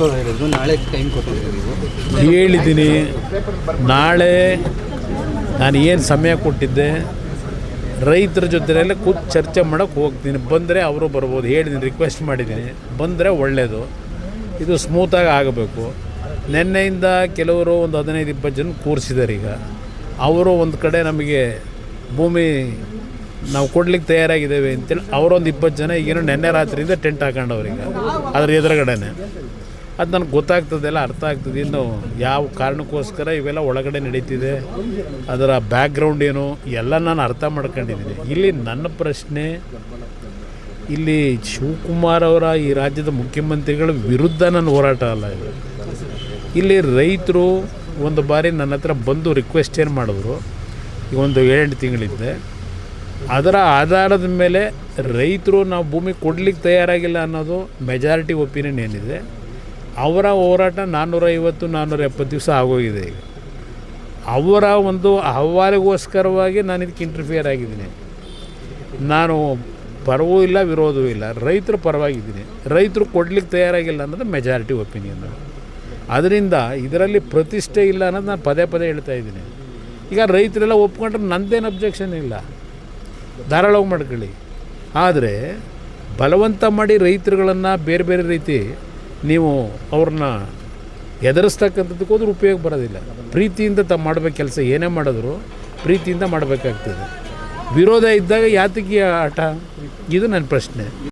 ಅವರು ಹೇಳಿದ್ರು ನಾಳೆ ಟೈಮ್ ಕೊಟ್ಟಿದ್ದೀರಿ ನೀವು? ಹೇಳಿದ್ದೀನಿ. ನಾಳೆ ನಾನು ಏನು ಸಮಯ ಕೊಟ್ಟಿದ್ದೆ, ರೈತರ ಜೊತೆಯಲ್ಲೇ ಕೂತು ಚರ್ಚೆ ಮಾಡೋಕ್ಕೆ ಹೋಗ್ತೀನಿ. ಬಂದರೆ ಅವರು ಬರ್ಬೋದು. ಹೇಳಿದ್ದೀನಿ, ರಿಕ್ವೆಸ್ಟ್ ಮಾಡಿದ್ದೀನಿ, ಬಂದರೆ ಒಳ್ಳೆಯದು. ಇದು ಸ್ಮೂತಾಗಿ ಆಗಬೇಕು. ನಿನ್ನೆಯಿಂದ ಕೆಲವರು ಒಂದು 15-20 ಜನ ಕೂರಿಸಿದ್ದಾರೆ. ಈಗ ಅವರು ಒಂದು ಕಡೆ ನಮಗೆ ಭೂಮಿ ನಾವು ಕೊಡ್ಲಿಕ್ಕೆ ತಯಾರಾಗಿದ್ದೇವೆ ಅಂತೇಳಿ ಅವರೊಂದು 20 ಜನ ಈಗೇನು ನೆನ್ನೆ ರಾತ್ರಿಯಿಂದ ಟೆಂಟ್ ಹಾಕೊಂಡವ್ರೀಗ ಅದ್ರ ಎದುರುಗಡೆನೆ. ಅದು ನನಗೆ ಗೊತ್ತಾಗ್ತದೆಲ್ಲ, ಅರ್ಥ ಆಗ್ತದೆ. ಇನ್ನು ಯಾವ ಕಾರಣಕ್ಕೋಸ್ಕರ ಇವೆಲ್ಲ ಒಳಗಡೆ ನಡೀತಿದೆ, ಅದರ ಬ್ಯಾಕ್ಗ್ರೌಂಡ್ ಏನು ಎಲ್ಲ ನಾನು ಅರ್ಥ ಮಾಡ್ಕೊಂಡಿದ್ದೀನಿ. ಇಲ್ಲಿ ನನ್ನ ಪ್ರಶ್ನೆ, ಇಲ್ಲಿ ಶಿವಕುಮಾರ್ ಅವರ ಈ ರಾಜ್ಯದ ಮುಖ್ಯಮಂತ್ರಿಗಳ ವಿರುದ್ಧ ನನ್ನ ಹೋರಾಟ ಅಲ್ಲ ಇದು. ಇಲ್ಲಿ ರೈತರು ಒಂದು ಬಾರಿ ನನ್ನ ಹತ್ರ ಬಂದು ರಿಕ್ವೆಸ್ಟ್ ಏನು ಮಾಡಿದ್ರು, ಈಗ ಒಂದು 7 ತಿಂಗಳಿದ್ದೆ. ಅದರ ಆಧಾರದ ಮೇಲೆ ರೈತರು ನಾವು ಭೂಮಿ ಕೊಡಲಿಕ್ಕೆ ತಯಾರಾಗಿಲ್ಲ ಅನ್ನೋದು ಮೆಜಾರಿಟಿ ಒಪಿನಿಯನ್ ಏನಿದೆ. ಅವರ ಹೋರಾಟ 450-470 ದಿವಸ ಆಗೋಗಿದೆ. ಈಗ ಅವರ ಒಂದು ಅಹವಾಲಿಗೋಸ್ಕರವಾಗಿ ನಾನು ಇದಕ್ಕೆ ಇಂಟರ್ಫಿಯರ್ ಆಗಿದ್ದೀನಿ. ನಾನು ಪರವೂ ಇಲ್ಲ, ವಿರೋಧವೂ ಇಲ್ಲ, ರೈತರ ಪರವಾಗಿದ್ದೀನಿ. ರೈತರು ಕೊಡಲಿಕ್ಕೆ ತಯಾರಾಗಿಲ್ಲ ಅನ್ನೋದು ಮೆಜಾರಿಟಿ ಒಪಿನಿಯನ್. ಅದರಿಂದ ಇದರಲ್ಲಿ ಪ್ರತಿಷ್ಠೆ ಇಲ್ಲ ಅನ್ನೋದು ನಾನು ಪದೇ ಪದೇ ಹೇಳ್ತಾ ಇದ್ದೀನಿ. ಈಗ ರೈತರೆಲ್ಲ ಒಪ್ಕೊಂಡ್ರೆ ನಂದೇನು ಅಬ್ಜೆಕ್ಷನ್ ಇಲ್ಲ, ಧಾರಾಳವಾಗಿ ಮಾಡ್ಕೊಳ್ಳಿ. ಆದರೆ ಬಲವಂತ ಮಾಡಿ ರೈತರುಗಳನ್ನು ಬೇರೆ ಬೇರೆ ರೀತಿ ನೀವು ಅವ್ರನ್ನ ಎದುರಿಸ್ತಕ್ಕಂಥದ್ದಕ್ಕೆ ಹೋದ್ರೆ ಉಪಯೋಗ ಬರೋದಿಲ್ಲ. ಪ್ರೀತಿಯಿಂದ ಮಾಡಬೇಕು ಕೆಲಸ, ಏನೇ ಮಾಡಿದ್ರು ಪ್ರೀತಿಯಿಂದ ಮಾಡಬೇಕಾಗ್ತದೆ. ವಿರೋಧ ಇದ್ದಾಗ ಯಾತಕ್ಕೆ ಆಟ? ಇದು ನನ್ನ ಪ್ರಶ್ನೆ.